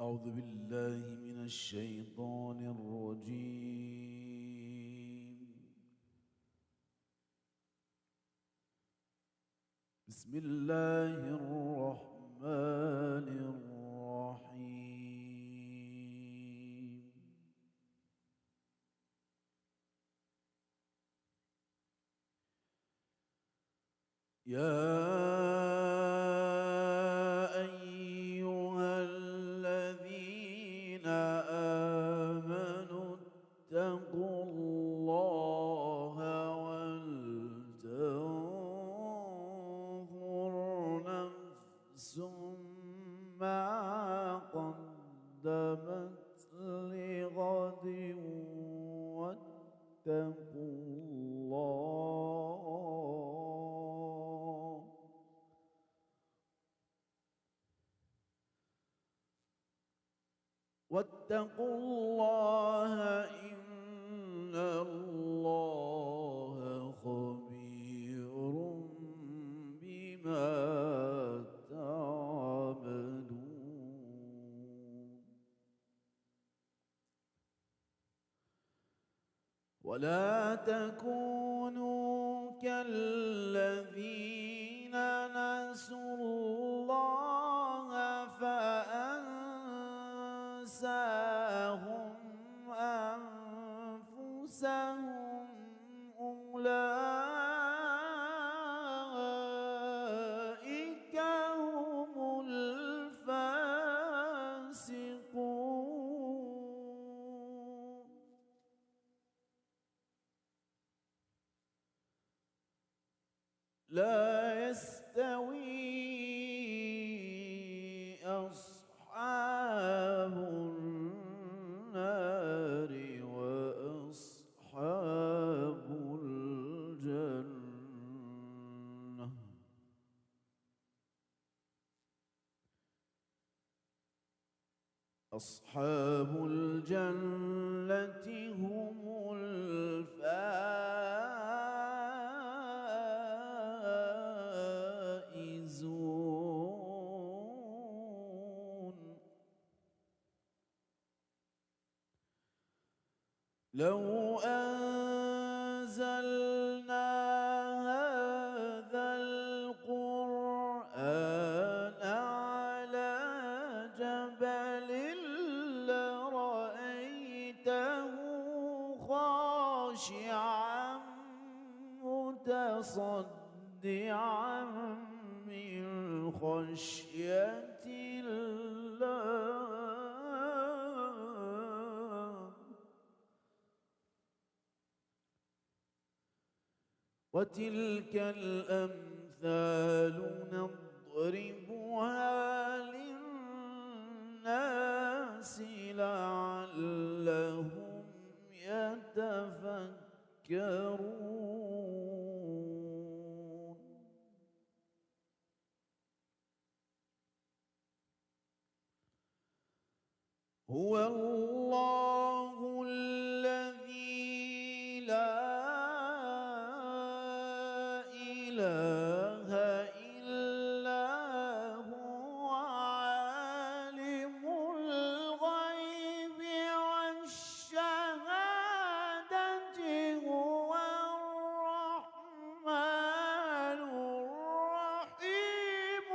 أعوذ بالله من الشيطان الرجيم. بسم الله الرحمن الرحيم. يا اتقوا الله ولتنظر نفس ما قدمت لغد واتقوا الله إن الله خبير بما تعملون. ولا تكونوا كالذين نسوا الله فأنساهم أنفسهم أولئك هم الفاسقون. لا يستوي أصحاب النار وأصحاب الجنة. أصحاب الجنة هم الفائزون. لو أنزلنا هذا القرآن على جبل لرأيته خاشعا متصدعا من خشية الله. وتلك الأمثال نضربها للناس لعلهم يتفكرون. هو الله الذي لا إله إلا هو عالم الغيب والشهادة هو الرحمن الرحيم.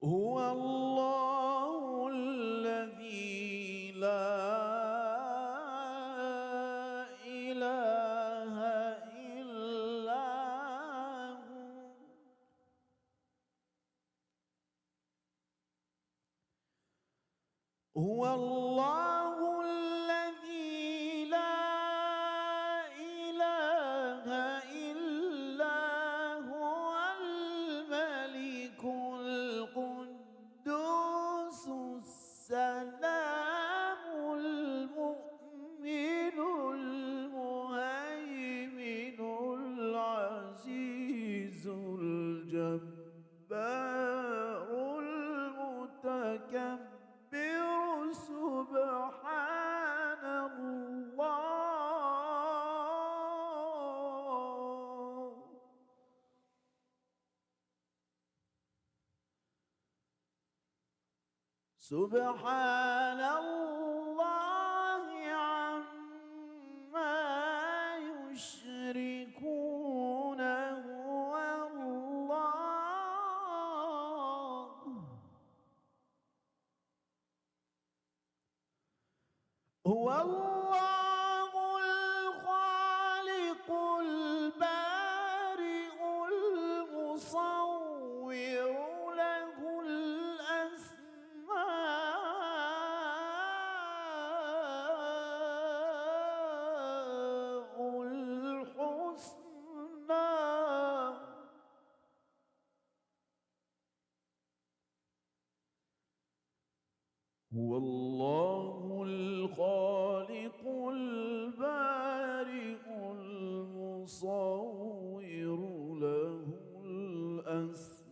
هو الله الذي لا إله إلا هو. هو الله الذي لا إله إلا هو الملك القدوس سبحان الله عما يشركون. هو الله الخالق البارئ المصور، له الأسماء الحسنى. هو الله الخالق البارئ المصور، له الأسماء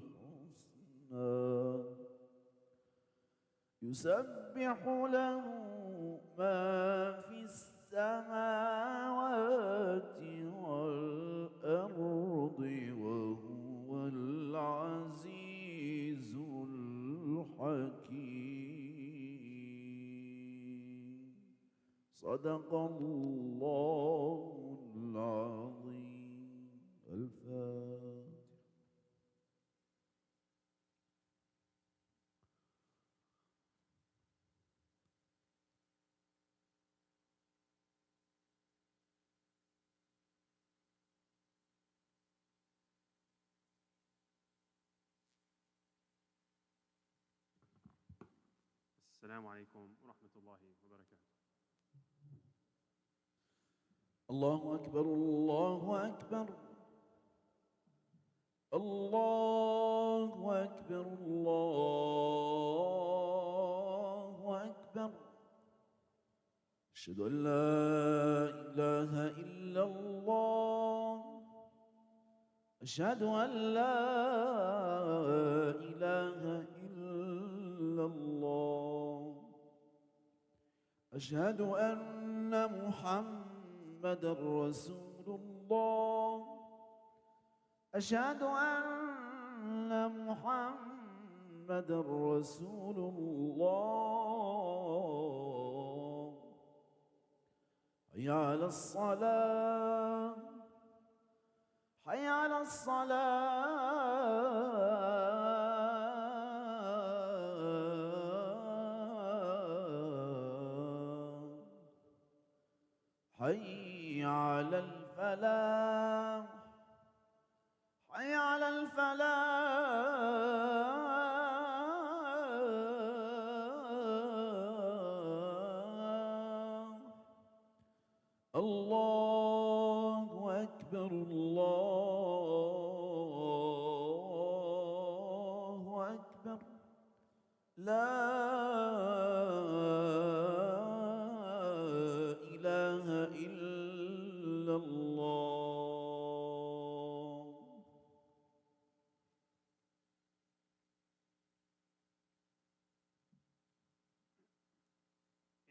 الحسنى. يسبح له ما في السماوات والأرض، وهو العزيز الحكيم. صدق الله العظيم. الفاتحة. السلام عليكم ورحمة الله وبركاته. الله أكبر، الله أكبر، الله أكبر، الله أكبر. أشهد أن لا إله إلا الله، أشهد أن لا إله إلا الله، أشهد أن محمدًا رسول الله، أشهد أن محمدًا رسول الله. حي على الصلاة، حي على الصلاة. حي على الفلاح، حي على الفلاح. الله أكبر، الله أكبر. لا إله إلا الله.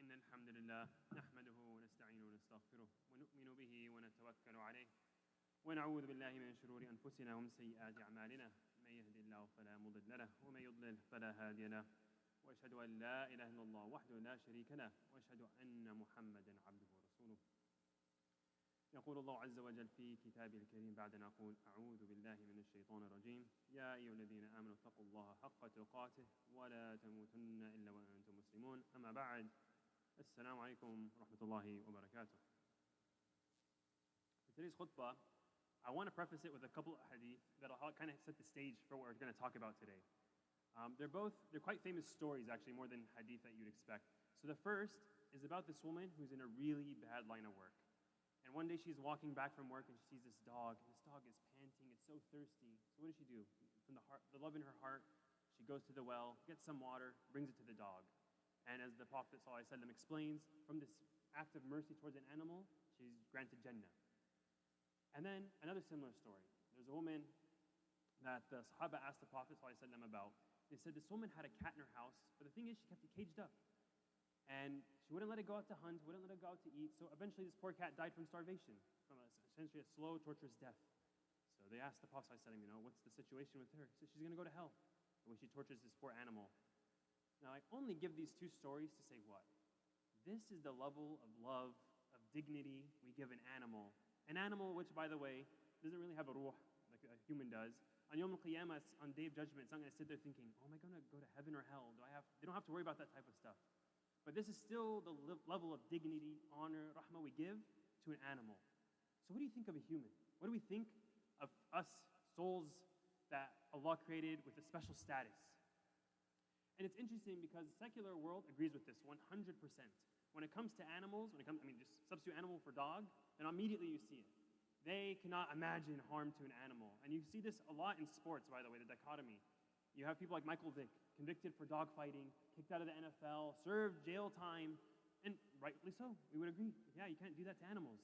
إن الحمد لله نحمده ونستعينه ونستغفره ونؤمن به ونتوكل عليه ونعوذ بالله من شرور أنفسنا ومن سيئات أعمالنا. من يهد الله فلا مضل له ومن يضلل فلا هادي له، وأشهد أن لا إله إلا الله وحده لا شريك له، وأشهد أن محمدًا عبده ورسوله. يقول الله عز وجل في كتابه الكريم بعد أن أقول أعوذ بالله من الشيطان الرجيم: يا أيها الذين آمنوا اتقوا الله حق تقاته ولا تموتن إلا وأنتم مسلمون. أما بعد، السلام عليكم ورحمة الله وبركاته. For today's khutbah, I want to preface it with a couple of hadith that'll kind of set the stage for what we're going to talk about today. They're quite famous stories, actually, more than hadith that you'd expect. So the first is about this woman who's in a really bad line of work. And one day she's walking back from work and she sees this dog, and this dog is panting, it's so thirsty. So what does she do? From the love in her heart, she goes to the well, gets some water, brings it to the dog. And as the Prophet ﷺ explains, from this act of mercy towards an animal, she's granted Jannah. And then another similar story. There's a woman that the Sahaba asked the Prophet ﷺ about. They said this woman had a cat in her house, but the thing is she kept it caged up. And she wouldn't let it go out to hunt, wouldn't let it go out to eat. So eventually this poor cat died from starvation, from essentially a slow, torturous death. So So they asked the Prophet ﷺ, what's the situation with her? He said, she's going to go to hell, the way she tortures this poor animal. Now, I only give these two stories to say what? This is the level of love, of dignity we give an animal. An animal which, by the way, doesn't really have a ruh like a human does. On Yawm al-Qiyamah, on Day of Judgment, it's not going to sit there thinking, oh, am I going to go to heaven or hell? They don't have to worry about that type of stuff. But this is still the level of dignity, honor, rahmah we give to an animal. So what do you think of a human? What do we think of us, souls that Allah created with a special status? And it's interesting because the secular world agrees with this 100%. When it comes to animals, just substitute animal for dog, then immediately you see it. They cannot imagine harm to an animal. And you see this a lot in sports, by the way, the dichotomy. You have people like Michael Vick, convicted for dogfighting, kicked out of the NFL, served jail time, and rightly so, we would agree. Yeah, you can't do that to animals.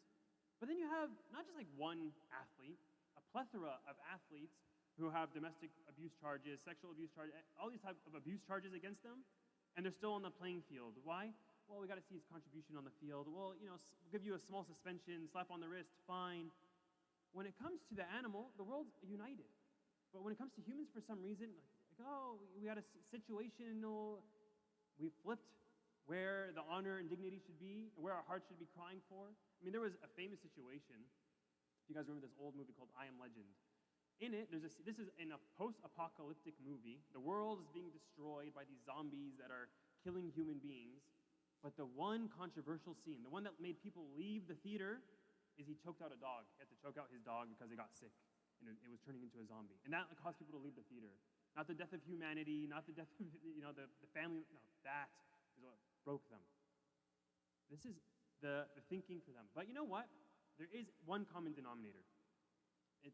But then you have not just like one athlete, a plethora of athletes who have domestic abuse charges, sexual abuse charges, all these types of abuse charges against them, and they're still on the playing field. Why? Well, we got to see his contribution on the field. Well, we'll give you a small suspension, slap on the wrist, fine. When it comes to the animal, the world's united. But when it comes to humans, for some reason, we had a situational, we flipped where the honor and dignity should be, and where our hearts should be crying for. I mean, there was a famous situation, if you guys remember this old movie called I Am Legend. In it, this is in a post-apocalyptic movie. The world is being destroyed by these zombies that are killing human beings. But the one controversial scene, the one that made people leave the theater, is he choked out a dog. He had to choke out his dog because it got sick. And it was turning into a zombie. And that caused people to leave the theater. Not the death of humanity, not the death of the family. No, that is what broke them. This is the thinking for them. But you know what? There is one common denominator.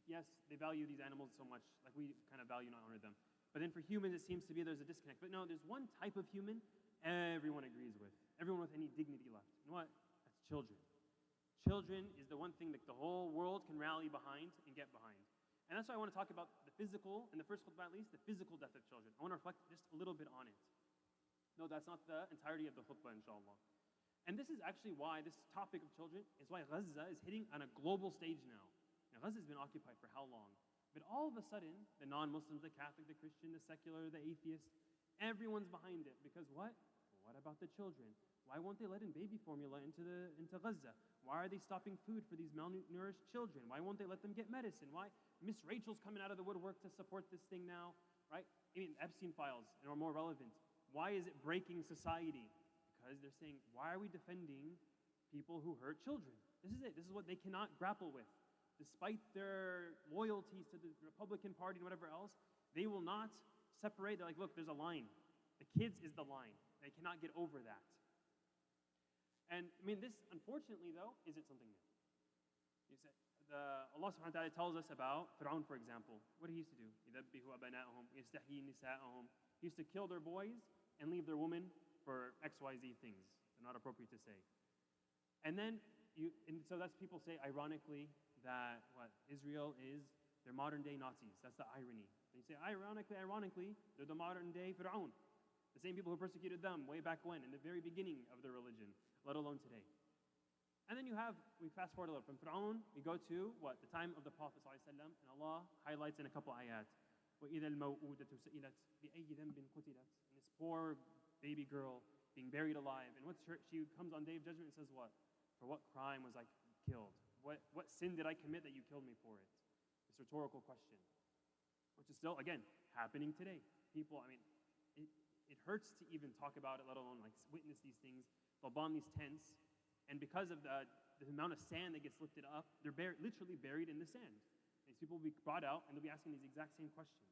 Yes, they value these animals so much, like we kind of value and honor them. But then for humans, it seems to be there's a disconnect. But no, there's one type of human everyone agrees with. Everyone with any dignity left. You know what? That's children. Children is the one thing that the whole world can rally behind and get behind. And that's why I want to talk about the physical, in the first khutbah at least, the physical death of children. I want to reflect just a little bit on it. No, that's not the entirety of the khutbah, inshallah. And this is actually why this topic of children is why Gaza is hitting on a global stage now. Now, Gaza has been occupied for how long? But all of a sudden, the non-Muslims, the Catholic, the Christian, the secular, the atheist, everyone's behind it. Because what? What about the children? Why won't they let in baby formula into Gaza? Why are they stopping food for these malnourished children? Why won't they let them get medicine? Why? Miss Rachel's coming out of the woodwork to support this thing now, right? I mean, Epstein files are more relevant. Why is it breaking society? Because they're saying, why are we defending people who hurt children? This is it. This is what they cannot grapple with. Despite their loyalties to the Republican Party and whatever else, they will not separate. They're like, look, there's a line. The kids is the line. They cannot get over that. And I mean, this, unfortunately, though, isn't something new. Allah subhanahu wa ta'ala tells us about Fir'aun, for example. What he used to do? He used to kill their boys and leave their women for XYZ things. They're not appropriate to say. And then, so that's people say, ironically, that Israel is their modern-day Nazis. That's the irony. And you say, ironically, they're the modern-day Fir'aun. The same people who persecuted them way back when, in the very beginning of their religion, let alone today. And then we fast forward a little. From Fir'aun, we go to the time of the Prophet ﷺ, and Allah highlights in a couple ayat. وَإِذَا الْمَوْءُودَةُ سُئِلَتْ بِأَيِّ ذَنْبٍ قُتِلَتْ. And this poor baby girl being buried alive. And she comes on Day of Judgment and says what? For what crime was I killed? What sin did I commit that you killed me for it? This rhetorical question. Which is still, again, happening today. People, I mean, it hurts to even talk about it, let alone witness these things. They'll bomb these tents. And because of the amount of sand that gets lifted up, they're literally buried in the sand. These people will be brought out, and they'll be asking these exact same questions.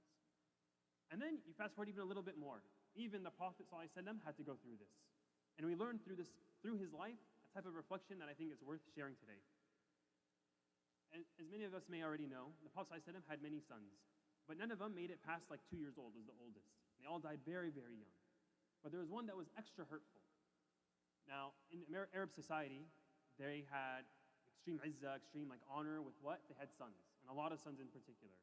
And then you fast forward even a little bit more. Even the Prophet ﷺ had to go through this. And we learned through his life, a type of reflection that I think is worth sharing today. And as many of us may already know, the Prophet ﷺ had many sons. But none of them made it past 2 years old, was the oldest. They all died very, very young. But there was one that was extra hurtful. Now, in Arab society, they had extreme izzah, extreme honor with what? They had sons, and a lot of sons in particular.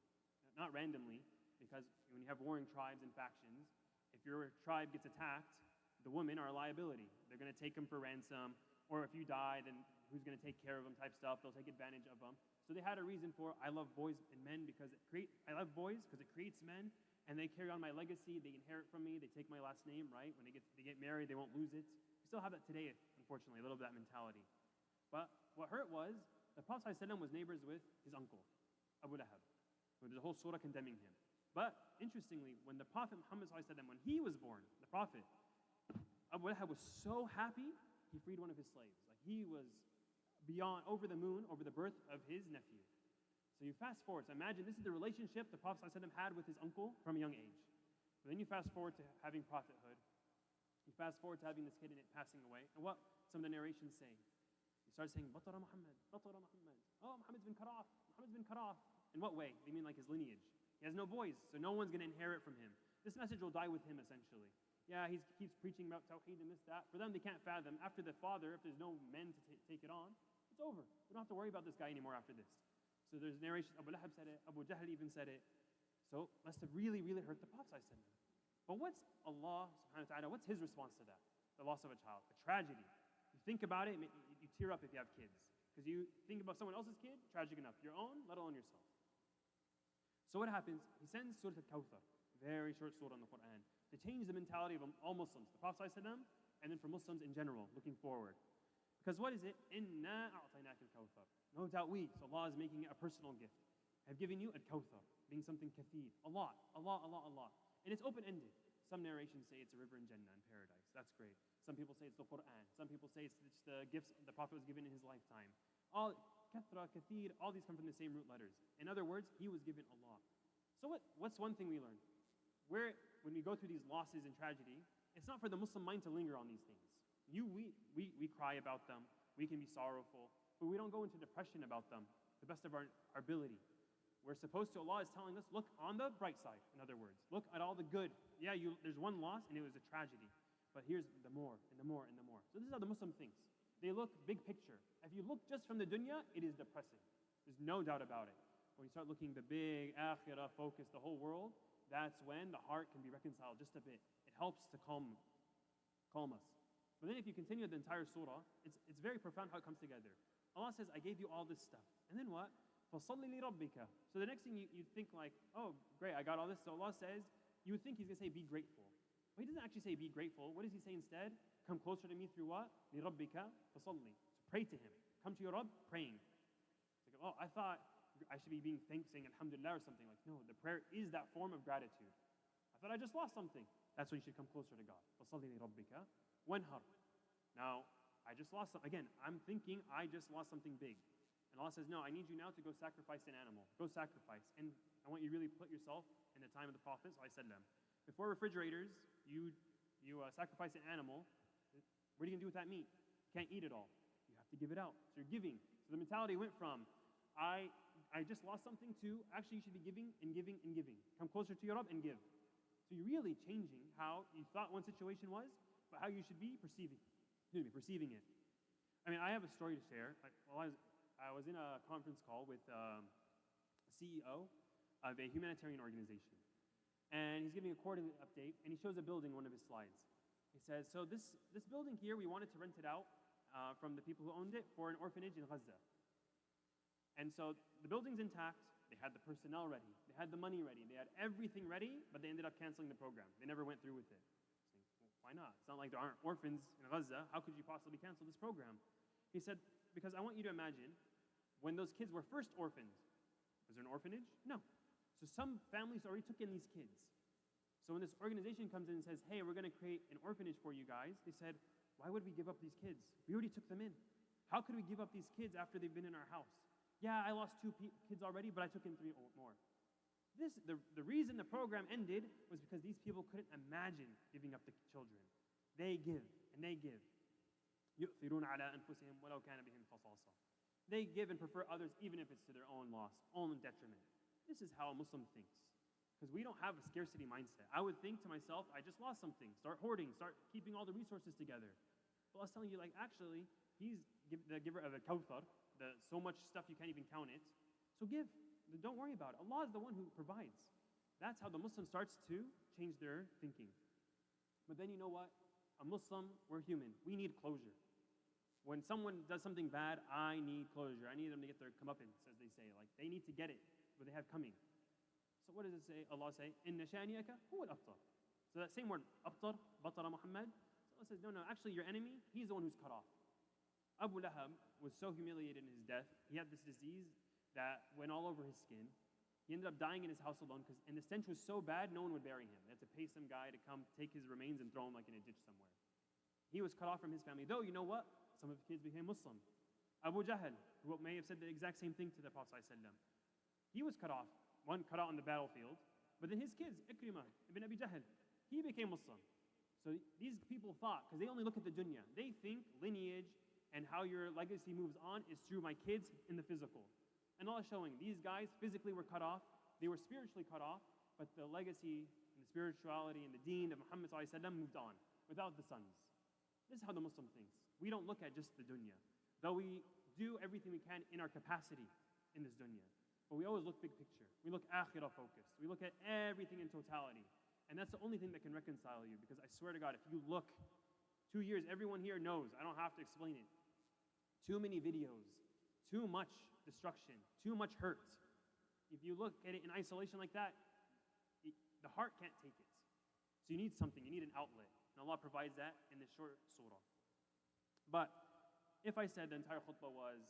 Not randomly, because when you have warring tribes and factions, if your tribe gets attacked, the women are a liability. They're going to take them for ransom, or if you die, then who's going to take care of them type stuff. They'll take advantage of them. So So they had a reason for, I love boys and men because I love boys because it creates men, and they carry on my legacy, they inherit from me, they take my last name, right? When they get married, they won't lose it. We still have that today, unfortunately, a little bit of that mentality. But what hurt was, the Prophet ﷺ was neighbors with his uncle, Abu Lahab. There's a whole surah condemning him. But interestingly, when the Prophet Muhammad ﷺ, when he was born, the Prophet, Abu Lahab was so happy, he freed one of his slaves. Like he was beyond, over the moon, over the birth of his nephew. So you fast forward. So imagine this is the relationship the Prophet ﷺ had with his uncle from a young age. But then you fast forward to having prophethood. You fast forward to having this kid and it passing away. And what some of the narrations say? You start saying, Batara Muhammad, Batara Muhammad. Oh, Muhammad's been cut off. Muhammad's been cut off. In what way? They mean like his lineage. He has no boys, so no one's going to inherit from him. This message will die with him, essentially. Yeah, he keeps preaching about Tawheed and this, that. For them, they can't fathom. After the father, if there's no men to take it on, it's over. We don't have to worry about this guy anymore after this. So there's narration, Abu Lahab said it, Abu Jahl even said it. So must have really, really hurt the Prophet. But what's Allah subhanahu wa ta'ala, what's his response to that? The loss of a child, a tragedy. You think about it, you tear up if you have kids. Because you think about someone else's kid, tragic enough. Your own, let alone yourself. So what happens? He sends Surah Al-Kawthar, very short surah in the Quran, to change the mentality of all Muslims, the Prophet ﷺ, and then for Muslims in general, looking forward. Because what is it? Inna a'tainaka al-Kawthar. No doubt we, so Allah is making it a personal gift. I've given you al-Kawthar, being something kathir, a lot. And it's open-ended. Some narrations say it's a river in Jannah, in paradise. That's great. Some people say it's the Quran. Some people say it's the gifts the Prophet was given in his lifetime. All kathra, kathir, all these come from the same root letters. In other words, he was given a lot. So what's one thing we learn? When we go through these losses and tragedy, it's not for the Muslim mind to linger on these things. We cry about them. We can be sorrowful. But we don't go into depression about them to the best of our ability. We're supposed to, Allah is telling us, look on the bright side, in other words. Look at all the good. Yeah, there's one loss and it was a tragedy. But here's the more and the more and the more. So this is how the Muslim thinks. They look big picture. If you look just from the dunya, it is depressing. There's no doubt about it. When you start looking the big akhirah focus, the whole world, that's when the heart can be reconciled just a bit. It helps to calm us. But then if you continue the entire surah, it's very profound how it comes together. Allah says, I gave you all this stuff. And then what? فَصَلِّ لِرَبِّكَ. So the next thing you think like, oh, great, I got all this. So Allah says, you would think He's going to say, be grateful. But He doesn't actually say, be grateful. What does He say instead? Come closer to me through what? لِرَبِّكَ فَصَلِّ. So pray to Him. Come to your Rabb, praying. It's like, oh, I thought I should be saying Alhamdulillah or something. Like, no, the prayer is that form of gratitude. I thought I just lost something. That's when you should come closer to God. فَصَلِّ لِرَبِّكَ وَانْهَرْ. Now, I just lost something. Again, I'm thinking I just lost something big. And Allah says, no, I need you now to go sacrifice an animal. Go sacrifice. And I want you to really put yourself in the time of the Prophet. So I said to them, before refrigerators, you sacrifice an animal. What are you going to do with that meat? You can't eat it all. You have to give it out. So you're giving. So the mentality went from, I just lost something to, actually you should be giving and giving and giving. Come closer to your Rabb and give. So you're really changing how you thought one situation was, but how you should be perceiving it. I mean, I have a story to share. I was in a conference call with a CEO of a humanitarian organization. And he's giving a quarterly update, and he shows a building in one of his slides. He says, so this building here, we wanted to rent it out from the people who owned it for an orphanage in Gaza. And so the building's intact. They had the personnel ready. They had the money ready. They had everything ready, but they ended up canceling the program. They never went through with it. Why not? It's not like there aren't orphans in Gaza. How could you possibly cancel this program? He said, because I want you to imagine, when those kids were first orphaned, was there an orphanage? No. So some families already took in these kids. So when this organization comes in and says, hey, we're going to create an orphanage for you guys, they said, why would we give up these kids? We already took them in. How could we give up these kids after they've been in our house? Yeah, I lost 2 kids already, but I took in 3 more. The reason the program ended was because these people couldn't imagine giving up the children. They give, and they give. يُؤْثِرُونَ عَلَىٰ أَنفُسِهِمْ وَلَوْ كَانَ بِهِمْ خَصَاصَةٌ. They give and prefer others even if it's to their own loss, own detriment. This is how a Muslim thinks. Because we don't have a scarcity mindset. I would think to myself, I just lost something. Start hoarding, start keeping all the resources together. But I was telling you, like, actually, He's the giver of the kawthar, so much stuff you can't even count it. So give. Don't worry about it. Allah is the one who provides. That's how the Muslim starts to change their thinking. But then you know what? A Muslim, we're human. We need closure. When someone does something bad, I need closure. I need them to get their comeuppance, as they say. Like, they need to get it, what they have coming. So what does it say? Allah say, Inna shaniyaka huwa al-abtar. So that same word, abtar, batara Muhammad. So Allah says, no, actually your enemy, he's the one who's cut off. Abu Lahab was so humiliated in his death. He had this disease that went all over his skin. He ended up dying in his house alone, and the stench was so bad, no one would bury him. They had to pay some guy to come take his remains and throw him like in a ditch somewhere. He was cut off from his family. Though, you know what? Some of his kids became Muslim. Abu Jahl, who may have said the exact same thing to the Prophet ﷺ, he was cut off. One cut out on the battlefield. But then his kids, Ikrimah ibn Abi Jahl, he became Muslim. So these people thought, because they only look at the dunya, they think lineage and how your legacy moves on is through my kids in the physical. And Allah is showing these guys physically were cut off, they were spiritually cut off, but the legacy and the spirituality and the deen of Muhammad ﷺ moved on without the sons. This is how the Muslim thinks. We don't look at just the dunya, though we do everything we can in our capacity in this dunya. But we always look big picture. We look akhirah focused. We look at everything in totality. And that's the only thing that can reconcile you, because I swear to God, if you look 2 years, everyone here knows, I don't have to explain it. Too many videos, too much destruction, too much hurt. If you look at it in isolation like that, the heart can't take it. So you need something, you need an outlet. And Allah provides that in this short surah. But if I said the entire khutbah was,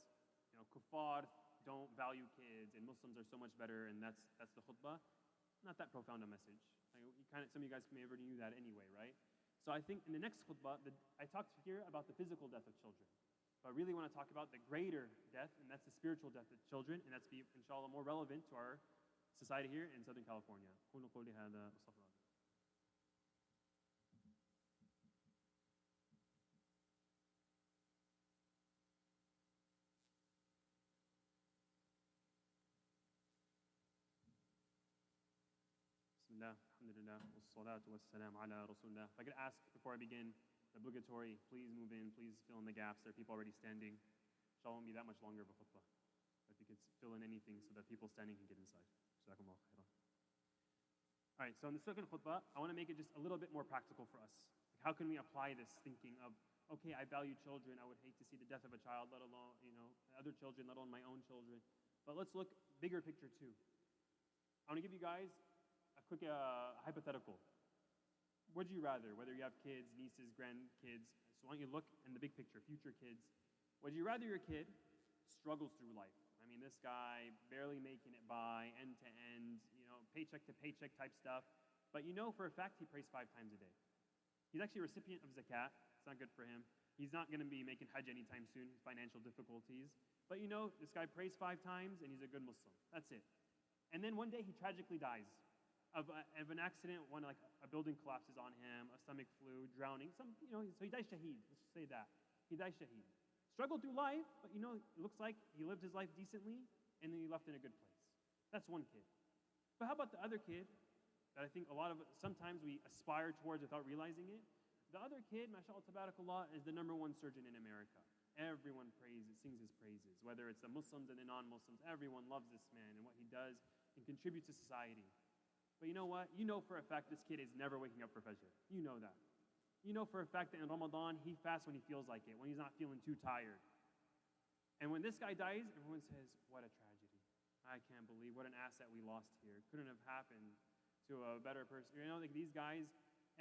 kuffar don't value kids and Muslims are so much better, and that's the khutbah, not that profound a message. Some of you guys may have already knew that anyway, right? So I think in the next khutbah, I talked here about the physical death of children. But I really want to talk about the greater death, and that's the spiritual death of children, and that's be, inshallah, more relevant to our society here in Southern California. Bismillah, alhamdulillah, wassalatu wassalam ala rasulullah. If I could ask before I begin, the obligatory, please move in, please fill in the gaps. There are people already standing. Inshallah, won't be that much longer of a khutbah. But if you could fill in anything so that people standing can get inside. Jazakumullah khairan. All right, so in the second khutbah, I want to make it just a little bit more practical for us. Like, how can we apply this thinking of, okay, I value children. I would hate to see the death of a child, let alone, other children, let alone my own children. But let's look bigger picture too. I want to give you guys a quick hypothetical. Would you rather, whether you have kids, nieces, grandkids, so why don't you look in the big picture, future kids, would you rather your kid struggles through life? I mean, this guy barely making it by, end to end, paycheck to paycheck type stuff, but for a fact he prays 5 times a day. He's actually a recipient of zakat. It's not good for him. He's not going to be making hajj anytime soon, financial difficulties. But this guy prays 5 times and he's a good Muslim. That's it. And then one day he tragically dies of an accident, when like a building collapses on him, a stomach flu, drowning, so he dies shaheed. Let's just say that. He dies shaheed. Struggled through life, but it looks like he lived his life decently and then he left in a good place. That's one kid. But how about the other kid that I think sometimes we aspire towards without realizing it? The other kid, mashallah tabarakallah, is the #1 surgeon in America. Everyone sings his praises, whether it's the Muslims and the non-Muslims. Everyone loves this man and what he does and contributes to society. But you know what? For a fact this kid is never waking up for Fajr. You know that. For a fact that in Ramadan, he fasts when he feels like it, when he's not feeling too tired. And when this guy dies, everyone says, what a tragedy. I can't believe what an asset we lost here. Couldn't have happened to a better person. Like these guys,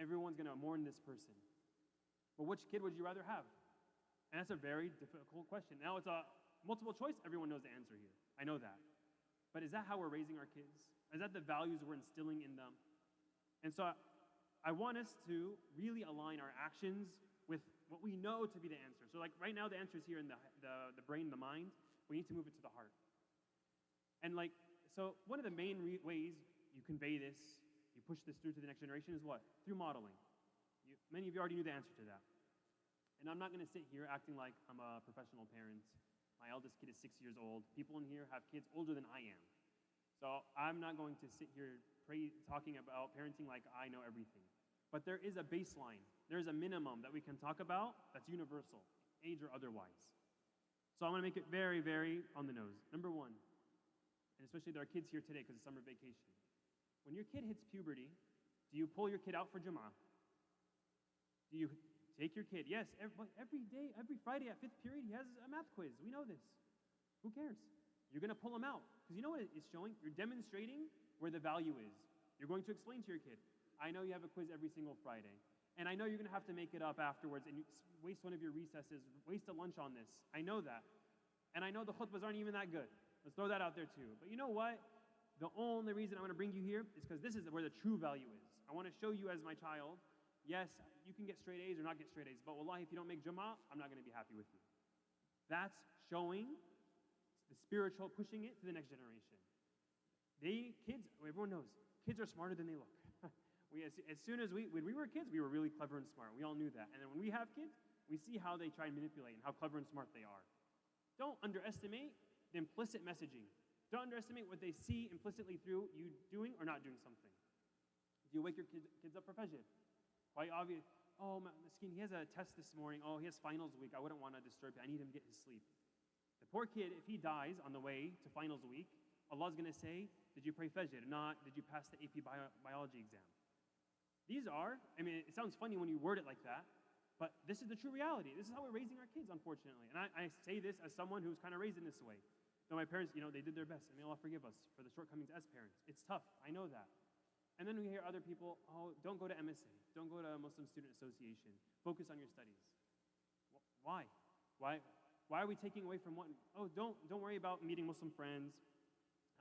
everyone's going to mourn this person. But which kid would you rather have? And that's a very difficult question. Now it's a multiple choice. Everyone knows the answer here. I know that. But is that how we're raising our kids? Is that the values we're instilling in them? And so I want us to really align our actions with what we know to be the answer. So like right now the answer is here in the brain, the mind. We need to move it to the heart. And so one of the main ways you convey this, you push this through to the next generation is what? Through modeling. Many of you already knew the answer to that. And I'm not going to sit here acting like I'm a professional parent. My eldest kid is 6 years old. People in here have kids older than I am. So I'm not going to sit here talking about parenting like I know everything. But there is a baseline. There's a minimum that we can talk about that's universal, age or otherwise. So I'm going to make it very, very on the nose. Number 1, and especially there are kids here today because it's summer vacation. When your kid hits puberty, do you pull your kid out for Jama'ah? Do you take your kid. Yes, every day, every Friday at 5th period, he has a math quiz. We know this. Who cares? You're going to pull him out. Because you know what it's showing? You're demonstrating where the value is. You're going to explain to your kid, I know you have a quiz every single Friday. And I know you're going to have to make it up afterwards and you waste one of your recesses, waste a lunch on this. I know that. And I know the khutbahs aren't even that good. Let's throw that out there too. But you know what? The only reason I want to bring you here is because this is where the true value is. I want to show you as my child, yes, you can get straight A's or not get straight A's, but wallahi, if you don't make Jama'ah, I'm not going to be happy with you. That's showing the spiritual, pushing it to the next generation. Kids, everyone knows, kids are smarter than they look. When we were kids, we were really clever and smart. We all knew that. And then when we have kids, we see how they try and manipulate and how clever and smart they are. Don't underestimate the implicit messaging. Don't underestimate what they see implicitly through you doing or not doing something. Do you wake your kids up for Fajr? Quite obvious. Oh, Maskin, he has a test this morning. Oh, he has finals week. I wouldn't want to disturb him. I need him to get his sleep. The poor kid, if he dies on the way to finals week, Allah's going to say, did you pray Fajr? Not, did you pass the AP biology exam? These are, it sounds funny when you word it like that, but this is the true reality. This is how we're raising our kids, unfortunately. And I say this as someone who's kind of raised in this way. Though my parents, they did their best, and may Allah forgive us for the shortcomings as parents. It's tough, I know that. And then we hear other people, oh, don't go to MSA, don't go to Muslim Student Association, focus on your studies. Why? Why are we taking away from what? Oh, don't worry about meeting Muslim friends,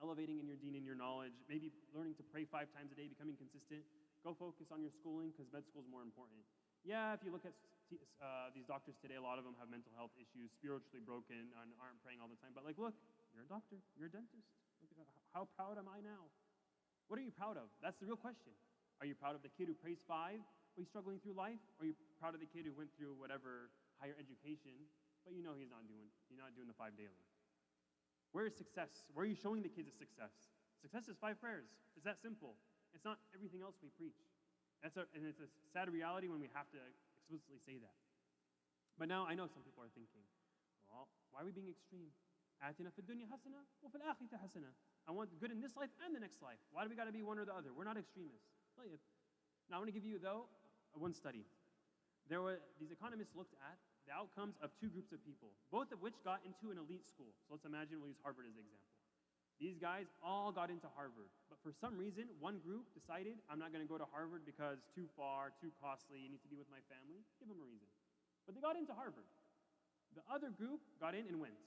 elevating in your deen and your knowledge, maybe learning to pray 5 times a day, becoming consistent. Go focus on your schooling because med school is more important. Yeah, if you look at these doctors today, a lot of them have mental health issues, spiritually broken, and aren't praying all the time. But look, you're a doctor, you're a dentist. Look, how proud am I now? What are you proud of? That's the real question. Are you proud of the kid who prays 5, but he's struggling through life? Or are you proud of the kid who went through whatever higher education, but you're not doing the 5 daily? Where is success? Where are you showing the kids a success? Success is 5 prayers. It's that simple. It's not everything else we preach. And it's a sad reality when we have to explicitly say that. But now I know some people are thinking, well, why are we being extreme? آتنا في الدنيا حسنة وفي الآخرة حسنة. I want good in this life and the next life. Why do we got to be one or the other? We're not extremists. Now I want to give you, though, one study. These economists looked at the outcomes of 2 groups of people, both of which got into an elite school. So let's imagine we'll use Harvard as an example. These guys all got into Harvard, but for some reason, one group decided, I'm not going to go to Harvard because too far, too costly, you need to be with my family. Give them a reason. But they got into Harvard. The other group got in and went,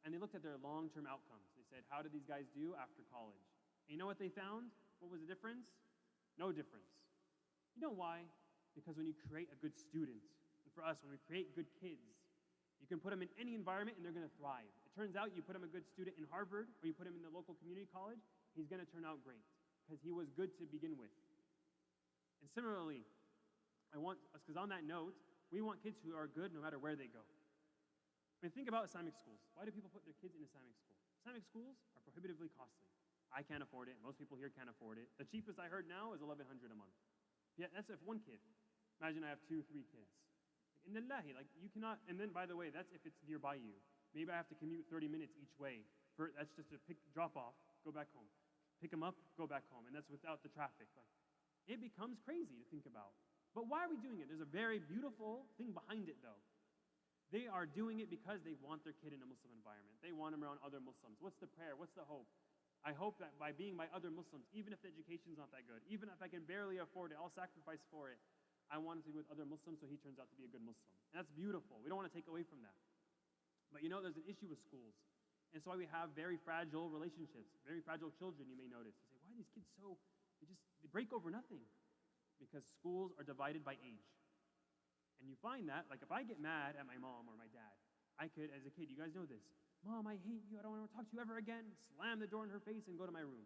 and they looked at their long-term outcomes. They said, how did these guys do after college? And you know what they found? What was the difference? No difference. You know why? Because when you create a good student, and for us, when we create good kids, you can put them in any environment and they're going to thrive. It turns out you put him a good student in Harvard or you put him in the local community college, he's going to turn out great because he was good to begin with. And similarly, because on that note, we want kids who are good no matter where they go. Think about Islamic schools. Why do people put their kids in Islamic school? Islamic schools are prohibitively costly. I can't afford it. Most people here can't afford it. The cheapest I heard now is $1,100 a month. Yeah, that's if one kid. Imagine I have 2, 3 kids. And then you cannot, and then by the way, that's if it's nearby you. Maybe I have to commute 30 minutes each way. That's just a drop off, go back home. Pick them up, go back home. And that's without the traffic. It becomes crazy to think about. But why are we doing it? There's a very beautiful thing behind it though. They are doing it because they want their kid in a Muslim environment. They want him around other Muslims. What's the prayer? What's the hope? I hope that by being by other Muslims, even if the education's not that good, even if I can barely afford it, I'll sacrifice for it. I want him to be with other Muslims so he turns out to be a good Muslim. And that's beautiful. We don't want to take away from that. But there's an issue with schools. And so we have very fragile relationships, very fragile children, you may notice. You say, why are these kids they break over nothing? Because schools are divided by age. And you find that, if I get mad at my mom or my dad, I could, as a kid, you guys know this, Mom, I hate you, I don't want to talk to you ever again, slam the door in her face and go to my room.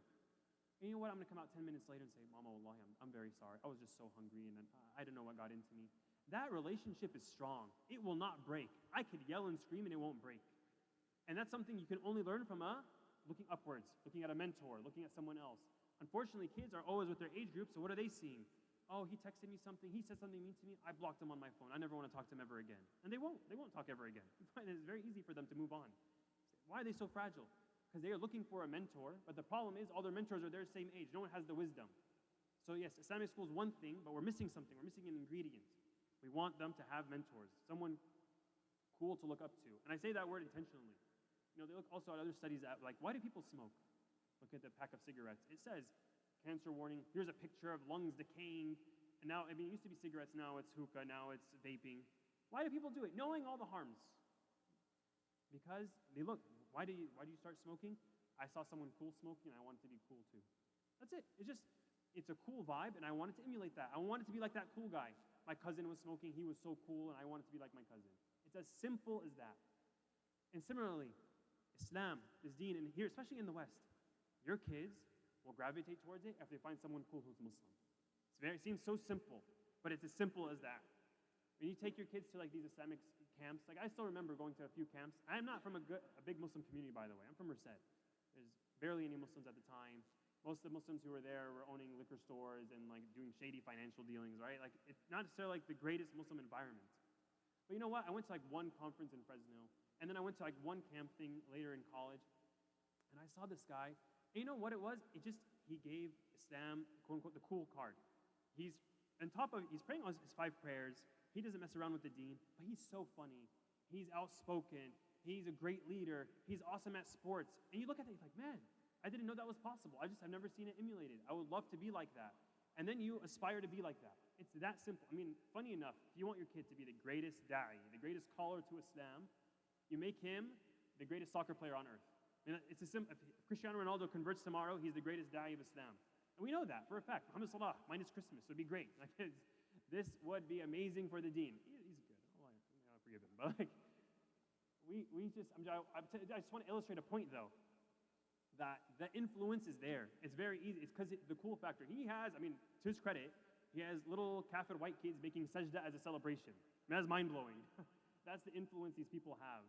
And you know what, I'm going to come out 10 minutes later and say, Mama, wallahi, I'm very sorry. I was just so hungry and I don't know what got into me. That relationship is strong. It will not break. I could yell and scream and it won't break. And that's something you can only learn from looking upwards, looking at a mentor, looking at someone else. Unfortunately, kids are always with their age group, so what are they seeing? Oh, he texted me something, he said something mean to me, I blocked him on my phone. I never want to talk to him ever again. And they won't talk ever again. You find it's very easy for them to move on. Why are they so fragile? Because they are looking for a mentor, but the problem is all their mentors are their same age. No one has the wisdom. So yes, Islamic school is one thing, but we're missing something. We're missing an ingredient. We want them to have mentors, someone cool to look up to. And I say that word intentionally. They look also at other studies at like, why do people smoke? Look at the pack of cigarettes. It says, cancer warning, here's a picture of lungs decaying. And now, it used to be cigarettes, now it's hookah, now it's vaping. Why do people do it? Knowing all the harms. Because they look, why do you start smoking? I saw someone cool smoking and I wanted to be cool too. That's it. It's a cool vibe and I wanted to emulate that. I wanted to be like that cool guy. My cousin was smoking, he was so cool and I wanted to be like my cousin. It's as simple as that. And similarly, Islam, this deen, and here, especially in the West, your kids will gravitate towards it if they find someone cool who's Muslim. It seems so simple, but it's as simple as that. When you take your kids to like these Islamic camps, like I still remember going to a few camps. I am not from a big Muslim community, by the way. I'm from Reciter. There's barely any Muslims at the time. Most of the Muslims who were there were owning liquor stores and like doing shady financial dealings, right? Like it's not necessarily like the greatest Muslim environment. But you know what? I went to like one conference in Fresno, and then I went to like one camp thing later in college, and I saw this guy. And you know what it was? He gave Islam, quote unquote, the cool card. He's praying his 5 prayers. He doesn't mess around with the deen, but he's so funny. He's outspoken. He's a great leader. He's awesome at sports. And you look at it, you're like, man, I didn't know that was possible. I've never seen it emulated. I would love to be like that. And then you aspire to be like that. It's that simple. I mean, funny enough, if you want your kid to be the greatest da'i, the greatest caller to Islam, you make him the greatest soccer player on earth. I mean, it's a simple. If Cristiano Ronaldo converts tomorrow, he's the greatest da'i of Islam. And we know that for a fact. Muhammad Salah, minus Christmas, would be great. Like, this would be amazing for the deen. He's good. I'll forgive him. But like, I just want to illustrate a point though, that the influence is there. It's very easy. It's because the cool factor. He has, to his credit, he has little kafir white kids making sajda as a celebration. That's mind-blowing. That's the influence these people have.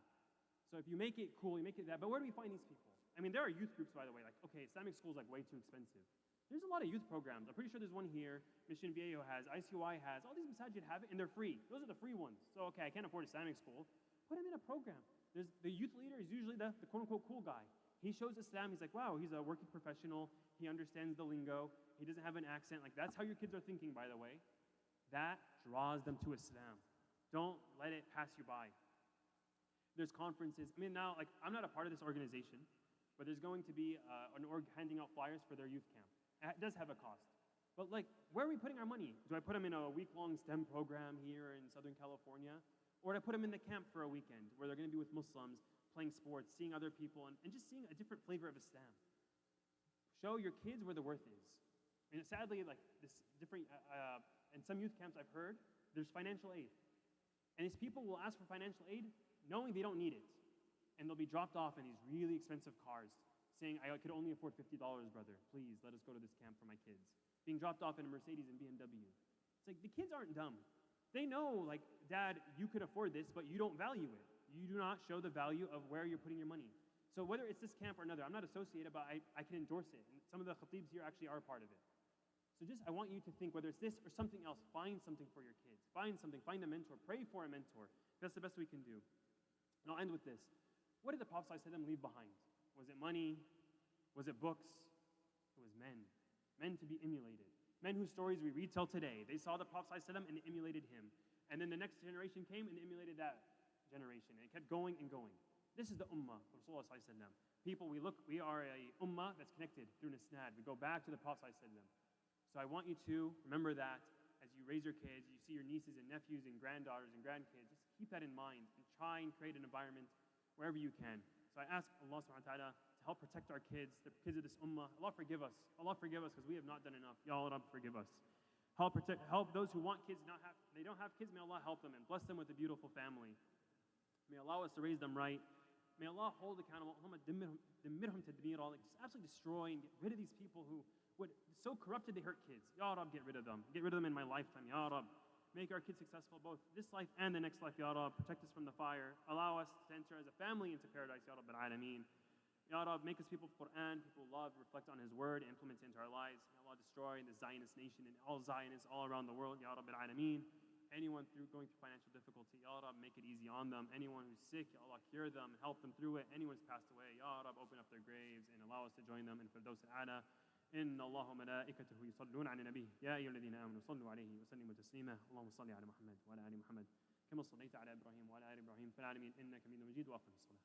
So if you make it cool, you make it that. But where do we find these people? There are youth groups, by the way. Like, okay, Islamic school is like way too expensive. There's a lot of youth programs. I'm pretty sure there's one here. Mission Viejo has, ICY has. All these masajid have it, and they're free. Those are the free ones. So, okay, I can't afford Islamic school. Put him in a program. The youth leader is usually the quote-unquote cool guy. He shows Islam. He's like, wow, he's a working professional. He understands the lingo. He doesn't have an accent. Like, that's how your kids are thinking, by the way. That draws them to Islam. Don't let it pass you by. There's conferences. Now, like, I'm not a part of this organization, but there's going to be an org handing out flyers for their youth camp. It does have a cost. But, like, where are we putting our money? Do I put them in a week-long STEM program here in Southern California? Or do I put them in the camp for a weekend where they're going to be with Muslims, playing sports, seeing other people, and just seeing a different flavor of Islam? Show your kids where the worth is. Sadly, like, this different, in some youth camps I've heard, there's financial aid. And these people will ask for financial aid knowing they don't need it. And they'll be dropped off in these really expensive cars, saying, I could only afford $50, brother. Please, let us go to this camp for my kids. Being dropped off in a Mercedes and BMW. It's like, the kids aren't dumb. They know, like, Dad, you could afford this, but you don't value it. You do not show the value of where you're putting your money. So whether it's this camp or another, I'm not associated, but I can endorse it. And some of the khatibs here actually are a part of it. So I want you to think, whether it's this or something else, find something for your kids. Find something, find a mentor, pray for a mentor. That's the best we can do. And I'll end with this. What did the Prophet ﷺ leave behind? Was it money? Was it books? It was men. Men to be emulated. Men whose stories we read till today. They saw the Prophet ﷺ and emulated him. And then the next generation came and emulated that generation. And it kept going and going. This is the ummah of Rasulullah ﷺ. People, we are a ummah that's connected through an isnad. We go back to the Prophet ﷺ. So I want you to remember that as you raise your kids, you see your nieces and nephews and granddaughters and grandkids, just keep that in mind and try and create an environment wherever you can. So I ask Allah subhanahu wa ta'ala to help protect our kids, the kids of this ummah. Allah forgive us. Allah forgive us because we have not done enough. Ya Allah forgive us. Help those who want kids, they don't have kids, may Allah help them and bless them with a beautiful family. May allow us to raise them right. May Allah hold accountable. Just absolutely destroy and get rid of these people who would so corrupted they hurt kids. Ya Rab, get rid of them. Get rid of them in my lifetime. Ya Rab, make our kids successful both this life and the next life. Ya Rab, protect us from the fire. Allow us to enter as a family into paradise. Ya Rab al-Alameen. Ya Rab, make us people of Quran, people who love, reflect on His word, implement it into our lives. May Allah destroy the Zionist nation and all Zionists all around the world. Ya Rab al-Alameen. Anyone going through financial difficulty, Ya Rab, make it easy on them. Anyone who's sick, Ya Allah, cure them, help them through it. Anyone who's passed away, Ya Rab, open up their graves and allow us to join them in Firdaus al-A'la. إن الله وملائكته يصلون على النبي يا أيها الذين آمنوا صلوا عليه وسلموا تسليما اللهم صل على محمد وعلى آل محمد كما صليت على إبراهيم وعلى آل إبراهيم في العالمين إنك حميد مجيد وأقم الصلاة.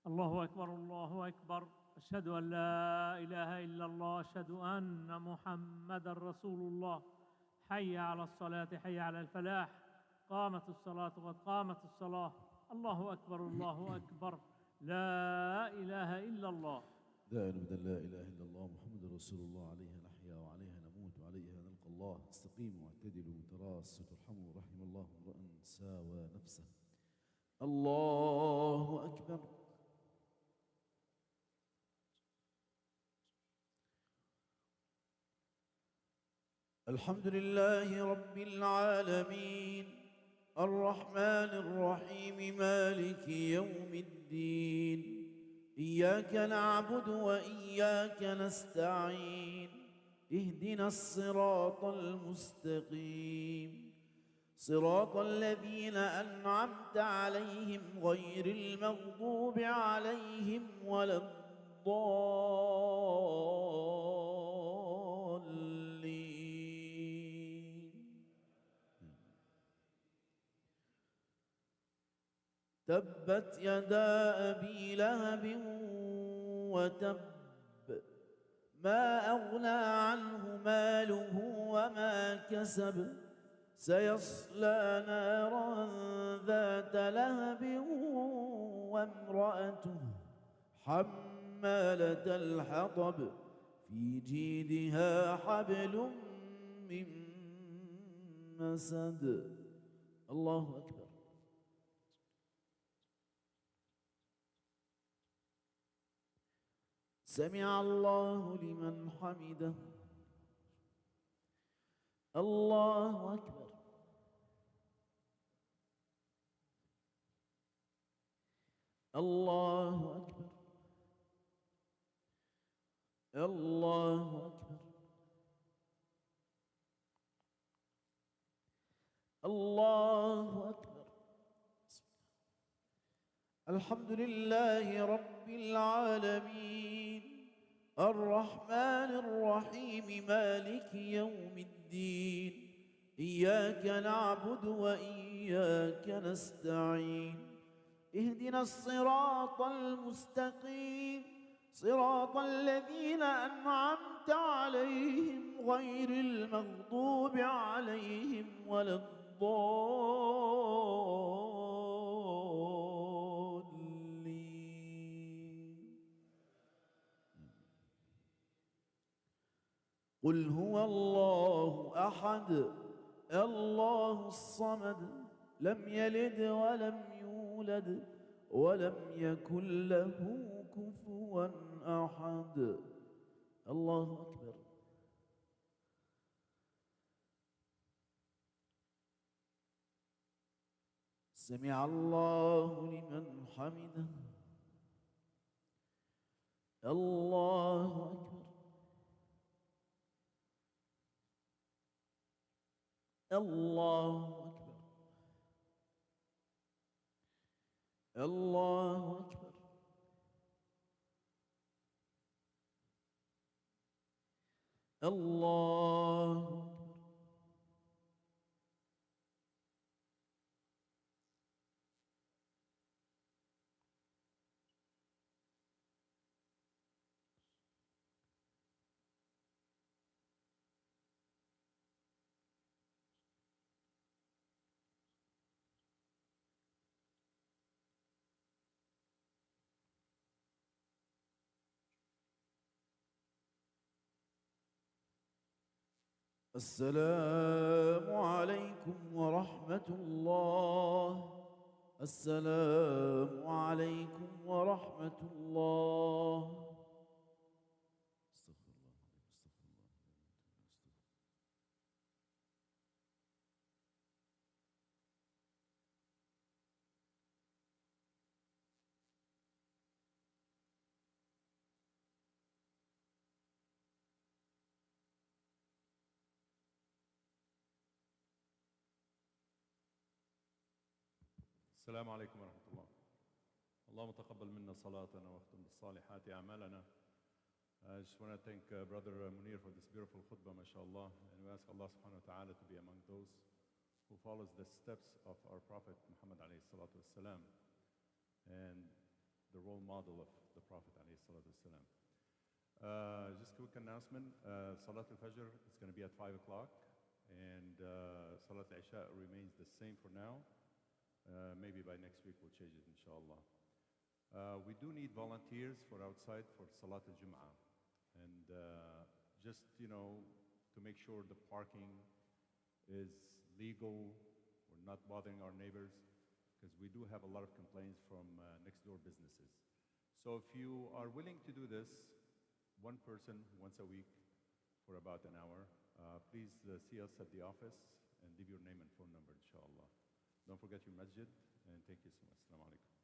الله أكبر الله أكبر، أشهد أن لا إله إلا الله، أشهد أن محمدا رسول الله. حي على الصلاة، حي على الفلاح، قامت الصلاة قد قامت الصلاة. الله أكبر الله أكبر، لا إله إلا الله. ذلك لا إله إلا الله محمد رسول الله، عليها نحيا وعليها نموت وعليها نلقى الله. استقيموا واعتدلوا تراصوا ترحموا، رحم الله امرأ ساوى نفسه. الله أكبر. الحمد لله رب العالمين الرحمن الرحيم مالك يوم الدين، إياك نعبد وإياك نستعين، اهدنا الصراط المستقيم، صراط الذين أنعمت عليهم غير المغضوب عليهم ولا الضالين. تبت يدا أبي لهب وتب، ما أغنى عنه ماله وما كسب، سيصلى نارا ذات لهب وامرأته حمالة الحطب، في جيدها حبل من مسد. الله أكبر. سمع الله لمن حمده. الله أكبر. الله أكبر. الله أكبر. الله أكبر. الحمد لله رب العالمين الرحمن الرحيم مالك يوم الدين، إياك نعبد وإياك نستعين، اهدنا الصراط المستقيم، صراط الذين أنعمت عليهم غير المغضوب عليهم ولا الضالين. قل هو الله أحد الله الصمد، لم يلد ولم يولد ولم يكن له كفوا أحد. الله أكبر. سمع الله لمن حمده. الله أكبر. الله أكبر. الله أكبر. الله أكبر. السلام عليكم ورحمة الله. السلام عليكم ورحمة الله. استغفر الله. استغفر الله. السلام عليكم ورحمة الله. اللهم تقبل منا صلاتنا واختم بالصالحات أعمالنا. I just want to thank Brother Munir for this beautiful khutbah, mashallah, and we ask Allah subhanahu wa ta'ala to be among those who follows the steps of our Prophet Muhammad alayhi salatu wasalam and the role model of the Prophet alayhi salatu wasalam. Just a quick announcement, Salat al-Fajr is going to be at 5 o'clock, and Salat al-Isha remains the same for now. Maybe by next week we'll change it, inshallah. We do need volunteers for outside for Salat al-Jum'ah. And just, to make sure the parking is legal, we're not bothering our neighbors, because we do have a lot of complaints from next door businesses. So if you are willing to do this, one person once a week for about an hour, please see us at the office and leave your name and phone number, inshallah. Don't forget your masjid, and thank you so much. Assalamu alaikum.